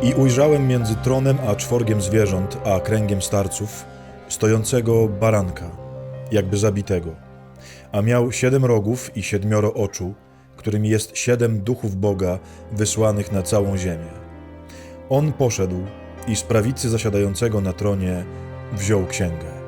I ujrzałem między tronem a czworgiem zwierząt, a kręgiem starców, stojącego baranka, jakby zabitego, a miał 7 rogów i 7 oczu, którymi jest 7 duchów Boga wysłanych na całą ziemię. On poszedł i z prawicy zasiadającego na tronie wziął księgę.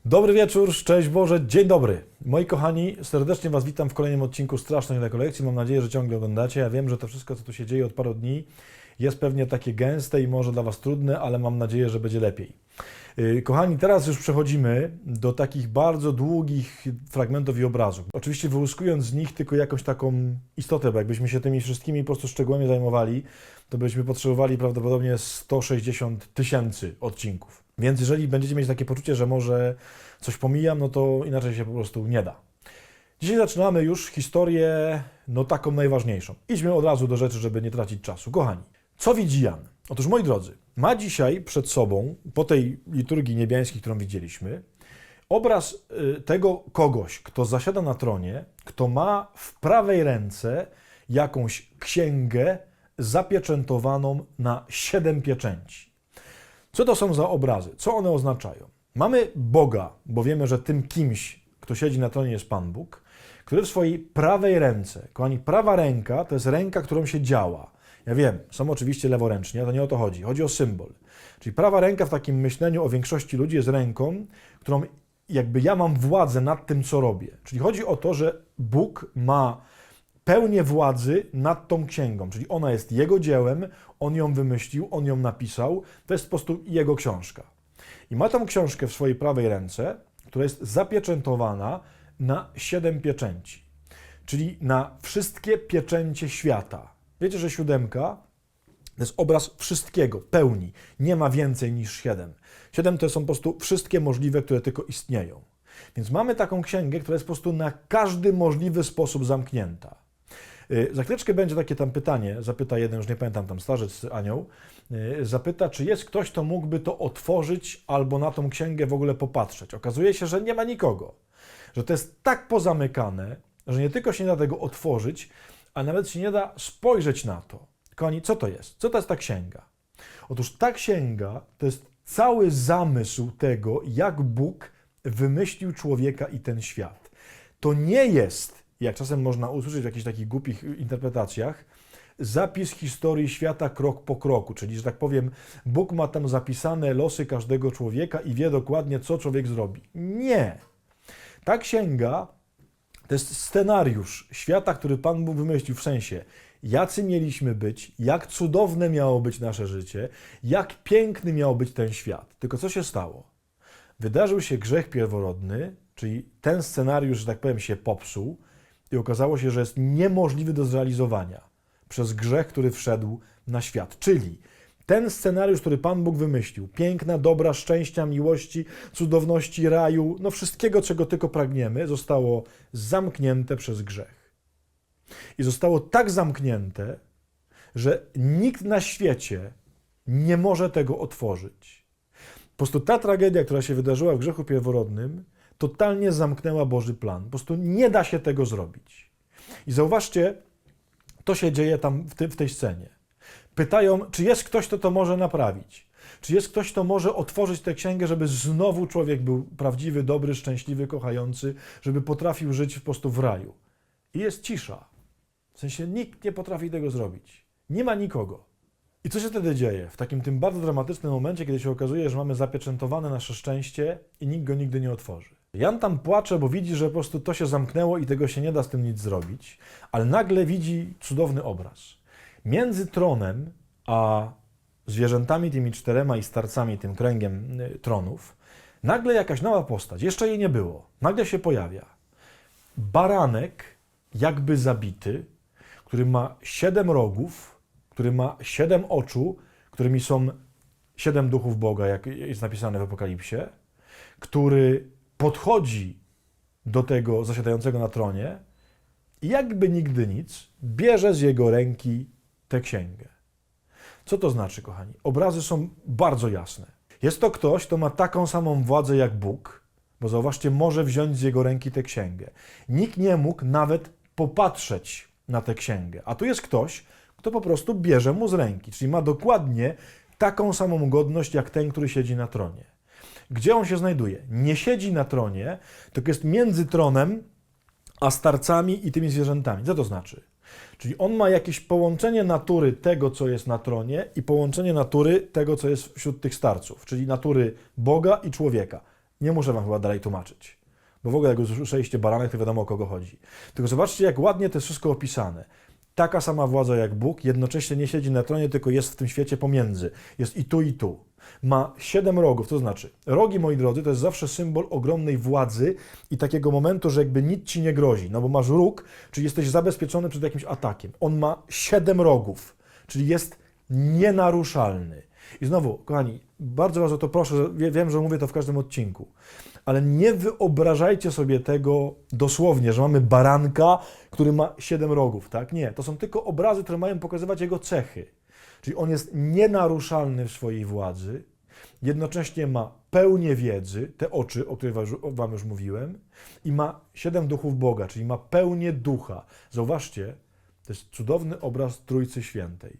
Dobry wieczór, szczęść Boże, dzień dobry. Moi kochani, serdecznie Was witam w kolejnym odcinku Strasznej Rekolekcji. Mam nadzieję, że ciągle oglądacie. Ja wiem, że to wszystko, co tu się dzieje od paru dni, jest pewnie takie gęste i może dla Was trudne, ale mam nadzieję, że będzie lepiej. Kochani, teraz już przechodzimy do takich bardzo długich fragmentów i obrazów. Oczywiście wyłuskując z nich tylko jakąś taką istotę, bo jakbyśmy się tymi wszystkimi po prostu szczegółami zajmowali, to byśmy potrzebowali prawdopodobnie 160 000 odcinków. Więc jeżeli będziecie mieć takie poczucie, że może coś pomijam, no to inaczej się po prostu nie da. Dzisiaj zaczynamy już historię, taką najważniejszą. Idźmy od razu do rzeczy, żeby nie tracić czasu. Kochani, co widzi Jan? Otóż, moi drodzy, ma dzisiaj przed sobą, po tej liturgii niebiańskiej, którą widzieliśmy, obraz tego kogoś, kto zasiada na tronie, kto ma w prawej ręce jakąś księgę zapieczętowaną na 7 pieczęci. Co to są za obrazy? Co one oznaczają? Mamy Boga, bo wiemy, że tym kimś, kto siedzi na tronie, jest Pan Bóg, który w swojej prawej ręce, kochani, prawa ręka to jest ręka, którą się działa. Ja wiem, są oczywiście leworęczni, a to nie o to chodzi. Chodzi o symbol. Czyli prawa ręka w takim myśleniu o większości ludzi jest ręką, którą jakby ja mam władzę nad tym, co robię. Czyli chodzi o to, że Bóg ma pełnię władzy nad tą księgą, czyli ona jest Jego dziełem, On ją wymyślił, On ją napisał, to jest po prostu Jego książka. I ma tą książkę w swojej prawej ręce, która jest zapieczętowana na 7 pieczęci, czyli na wszystkie pieczęcie świata. Wiecie, że 7 to jest obraz wszystkiego, pełni, nie ma więcej niż 7. 7 to są po prostu wszystkie możliwe, które tylko istnieją. Więc mamy taką księgę, która jest po prostu na każdy możliwy sposób zamknięta. Za chwileczkę będzie takie tam pytanie, zapyta jeden, już nie pamiętam, tam starzec, anioł, zapyta, czy jest ktoś, kto mógłby to otworzyć albo na tą księgę w ogóle popatrzeć. Okazuje się, że nie ma nikogo, że to jest tak pozamykane, że nie tylko się nie da tego otworzyć, a nawet się nie da spojrzeć na to. Kochani, co to jest? Co to jest ta księga? Otóż ta księga to jest cały zamysł tego, jak Bóg wymyślił człowieka i ten świat. To nie jest, jak czasem można usłyszeć w jakichś takich głupich interpretacjach, zapis historii świata krok po kroku, czyli, że tak powiem, Bóg ma tam zapisane losy każdego człowieka i wie dokładnie, co człowiek zrobi. Nie. Ta księga to jest scenariusz świata, który Pan Bóg wymyślił, w sensie, jacy mieliśmy być, jak cudowne miało być nasze życie, jak piękny miał być ten świat. Tylko co się stało? Wydarzył się grzech pierworodny, czyli ten scenariusz, że tak powiem, się popsuł i okazało się, że jest niemożliwy do zrealizowania przez grzech, który wszedł na świat. Czyli ten scenariusz, który Pan Bóg wymyślił, piękna, dobra, szczęścia, miłości, cudowności, raju, wszystkiego, czego tylko pragniemy, zostało zamknięte przez grzech. I zostało tak zamknięte, że nikt na świecie nie może tego otworzyć. Po prostu ta tragedia, która się wydarzyła w grzechu pierworodnym, totalnie zamknęła Boży plan. Po prostu nie da się tego zrobić. I zauważcie, to się dzieje tam w tej scenie. Pytają, czy jest ktoś, kto to może naprawić? Czy jest ktoś, kto może otworzyć tę księgę, żeby znowu człowiek był prawdziwy, dobry, szczęśliwy, kochający, żeby potrafił żyć po prostu w raju? I jest cisza. W sensie nikt nie potrafi tego zrobić. Nie ma nikogo. I co się wtedy dzieje? W takim tym bardzo dramatycznym momencie, kiedy się okazuje, że mamy zapieczętowane nasze szczęście i nikt go nigdy nie otworzy. Jan tam płacze, bo widzi, że po prostu to się zamknęło i tego się nie da z tym nic zrobić, ale nagle widzi cudowny obraz. Między tronem a zwierzętami tymi 4 i starcami, tym kręgiem tronów, nagle jakaś nowa postać, jeszcze jej nie było, nagle się pojawia. Baranek, jakby zabity, który ma 7 rogów, który ma 7 oczu, którymi są 7 duchów Boga, jak jest napisane w Apokalipsie, który podchodzi do tego zasiadającego na tronie i jakby nigdy nic, bierze z jego ręki tę księgę. Co to znaczy, kochani? Obrazy są bardzo jasne. Jest to ktoś, kto ma taką samą władzę jak Bóg, Bo zauważcie, może wziąć z jego ręki tę księgę. Nikt nie mógł nawet popatrzeć na tę księgę. A tu jest ktoś, kto po prostu bierze mu z ręki, czyli ma dokładnie taką samą godność jak ten, który siedzi na tronie. Gdzie on się znajduje? Nie siedzi na tronie, tylko jest między tronem a starcami i tymi zwierzętami. Co to znaczy? Czyli on ma jakieś połączenie natury tego, co jest na tronie i połączenie natury tego, co jest wśród tych starców, czyli natury Boga i człowieka. Nie muszę wam chyba dalej tłumaczyć, bo w ogóle jak już usłyszeliście baranek, to wiadomo, o kogo chodzi. Tylko zobaczcie, jak ładnie to jest wszystko opisane. Taka sama władza jak Bóg, jednocześnie nie siedzi na tronie, tylko jest w tym świecie pomiędzy. Jest i tu, i tu. Ma 7 rogów, to znaczy, rogi, moi drodzy, to jest zawsze symbol ogromnej władzy i takiego momentu, że jakby nic ci nie grozi, no bo masz róg, czyli jesteś zabezpieczony przed jakimś atakiem. On ma 7 rogów, czyli jest nienaruszalny. I znowu, kochani, bardzo was o to proszę, wiem, że mówię to w każdym odcinku, ale nie wyobrażajcie sobie tego dosłownie, że mamy baranka, który ma 7 rogów, tak? Nie, to są tylko obrazy, które mają pokazywać jego cechy. Czyli on jest nienaruszalny w swojej władzy, jednocześnie ma pełnię wiedzy, te oczy, o których wam już mówiłem, i ma 7 duchów Boga, czyli ma pełnię ducha. Zauważcie, to jest cudowny obraz Trójcy Świętej.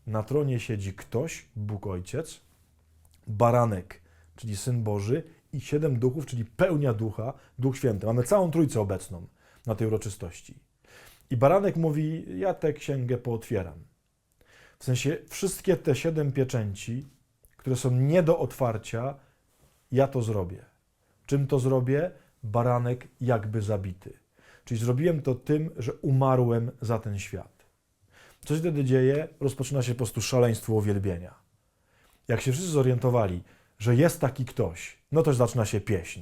Na tronie siedzi ktoś, Bóg Ojciec, baranek, czyli Syn Boży, i 7 duchów, czyli pełnia ducha, Duch Święty. Mamy całą Trójcę obecną na tej uroczystości. I baranek mówi, ja tę księgę pootwieram. W sensie wszystkie te 7 pieczęci, które są nie do otwarcia, ja to zrobię. Czym to zrobię? Baranek jakby zabity. Czyli zrobiłem to tym, że umarłem za ten świat. Co się wtedy dzieje? Rozpoczyna się po prostu szaleństwo uwielbienia. Jak się wszyscy zorientowali, że jest taki ktoś, no to zaczyna się pieśń.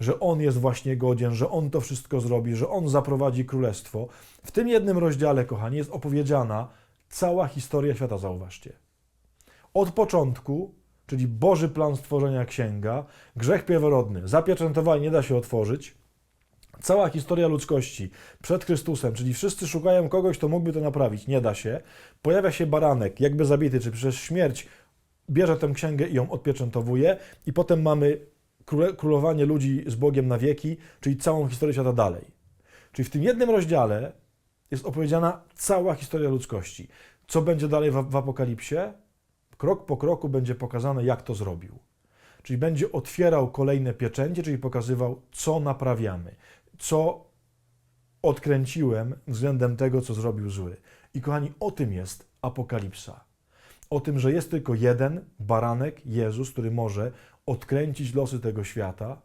Że on jest właśnie godzien, że on to wszystko zrobi, że on zaprowadzi królestwo. W tym jednym rozdziale, kochani, jest opowiedziana cała historia świata, zauważcie. Od początku, czyli Boży plan stworzenia księga, grzech pierworodny, zapieczętowanie nie da się otworzyć, cała historia ludzkości przed Chrystusem, czyli wszyscy szukają kogoś, kto mógłby to naprawić, nie da się. Pojawia się baranek, jakby zabity, czy przez śmierć bierze tę księgę i ją odpieczętowuje i potem mamy królowanie ludzi z Bogiem na wieki, czyli całą historię świata dalej. Czyli w tym jednym rozdziale jest opowiedziana cała historia ludzkości. Co będzie dalej w Apokalipsie? Krok po kroku będzie pokazane, jak to zrobił. Czyli będzie otwierał kolejne pieczęcie, czyli pokazywał, co naprawiamy, co odkręciłem względem tego, co zrobił zły. I kochani, o tym jest Apokalipsa. O tym, że jest tylko jeden baranek, Jezus, który może odkręcić losy tego świata,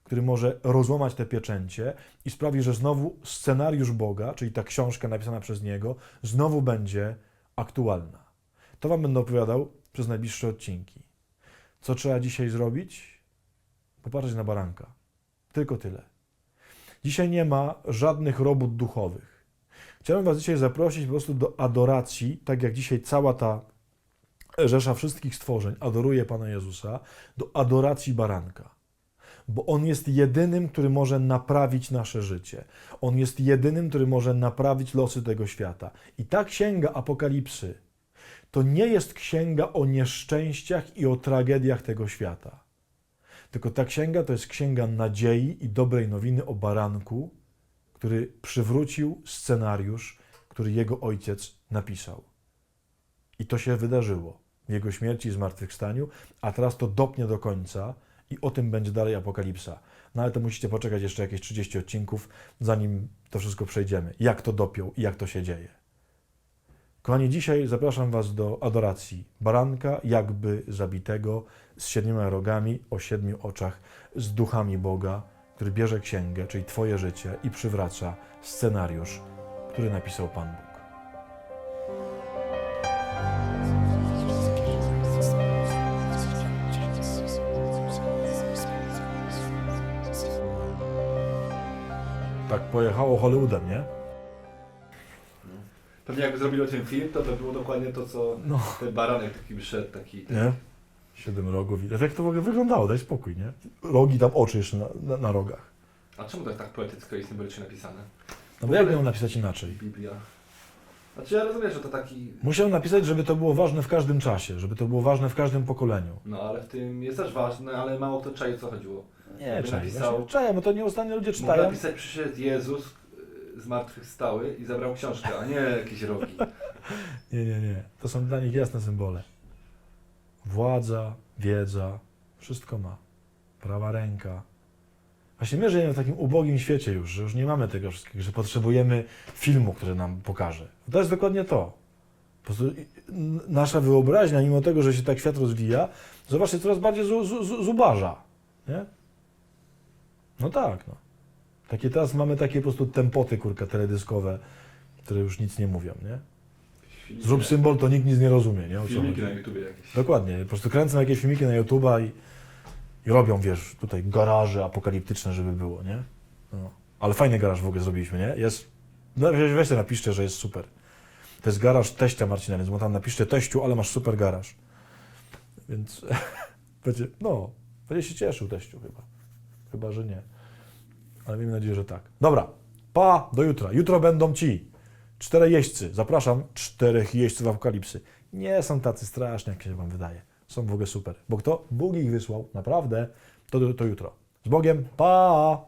który może rozłamać te pieczęcie i sprawi, że znowu scenariusz Boga, czyli ta książka napisana przez Niego, znowu będzie aktualna. To wam będę opowiadał przez najbliższe odcinki. Co trzeba dzisiaj zrobić? Popatrzeć na baranka. Tylko tyle. Dzisiaj nie ma żadnych robót duchowych. Chciałem was dzisiaj zaprosić po prostu do adoracji, tak jak dzisiaj cała ta rzesza wszystkich stworzeń adoruje Pana Jezusa, do adoracji baranka. Bo On jest jedynym, który może naprawić nasze życie. On jest jedynym, który może naprawić losy tego świata. I ta księga Apokalipsy to nie jest księga o nieszczęściach i o tragediach tego świata. Tylko ta księga to jest księga nadziei i dobrej nowiny o baranku, który przywrócił scenariusz, który jego ojciec napisał. I to się wydarzyło w jego śmierci i zmartwychwstaniu, a teraz to dopnie do końca i o tym będzie dalej Apokalipsa. No ale to musicie poczekać jeszcze jakieś 30 odcinków, zanim to wszystko przejdziemy. Jak to dopiął i jak to się dzieje. Kochani, dzisiaj zapraszam was do adoracji baranka jakby zabitego z 7 rogami, o 7 oczach, z duchami Boga, który bierze księgę, czyli twoje życie i przywraca scenariusz, który napisał Pan Bóg. Tak pojechało Hollywoodem, nie? Pewnie jakby zrobili o tym film, to było dokładnie to, co ten baranek taki by szedł, taki... Nie? 7 rogów. Jak to w ogóle wyglądało? Daj spokój, nie? Rogi, tam oczy jeszcze na rogach. A czemu to jest tak poetycko i symbolicznie napisane? No bo jak miał napisać inaczej? Biblia. Znaczy ja rozumiem, że to taki... Musiał napisać, żeby to było ważne w każdym czasie, żeby to było ważne w każdym pokoleniu. No ale w tym jest też ważne, ale mało kto czai, o co chodziło. Nie, Jakby napisał- czaję, bo to nieustannie ludzie Mógł czytają. napisać, przyszedł Jezus zmartwychwstały i zabrał książkę, a nie jakieś rogi. Nie. To są dla nich jasne symbole. Władza, wiedza, wszystko ma. Prawa ręka. Właśnie my żyjemy w takim ubogim świecie już, że już nie mamy tego wszystkiego, że potrzebujemy filmu, który nam pokaże. To jest dokładnie to. Po prostu nasza wyobraźnia, mimo tego, że się tak świat rozwija, zobaczcie, coraz bardziej zubaża. Nie? No tak, no. Teraz mamy takie po prostu tempoty, kurka, teledyskowe, które już nic nie mówią, nie? Zrób symbol, to nikt nic nie rozumie, nie? O co Filmiki chodzi. na YouTubie jakieś. Dokładnie, po prostu kręcą jakieś filmiki na YouTube'a i robią, wiesz, tutaj garaże apokaliptyczne, żeby było, nie? No. Ale fajny garaż w ogóle zrobiliśmy, nie? Jest, no weźcie napiszcie, że jest super. To jest garaż teścia Marcina, więc mu tam napiszcie teściu, ale masz super garaż. Więc będzie się cieszył teściu chyba. Chyba, że nie. Ale miejmy nadzieję, że tak. Dobra, do jutra. Jutro będą ci 4 jeźdźcy. Zapraszam, 4 jeźdźców apokalipsy. Nie są tacy straszni, jak się wam wydaje. Są w ogóle super. Bo kto? Bóg ich wysłał. Naprawdę. To jutro. Z Bogiem. Pa!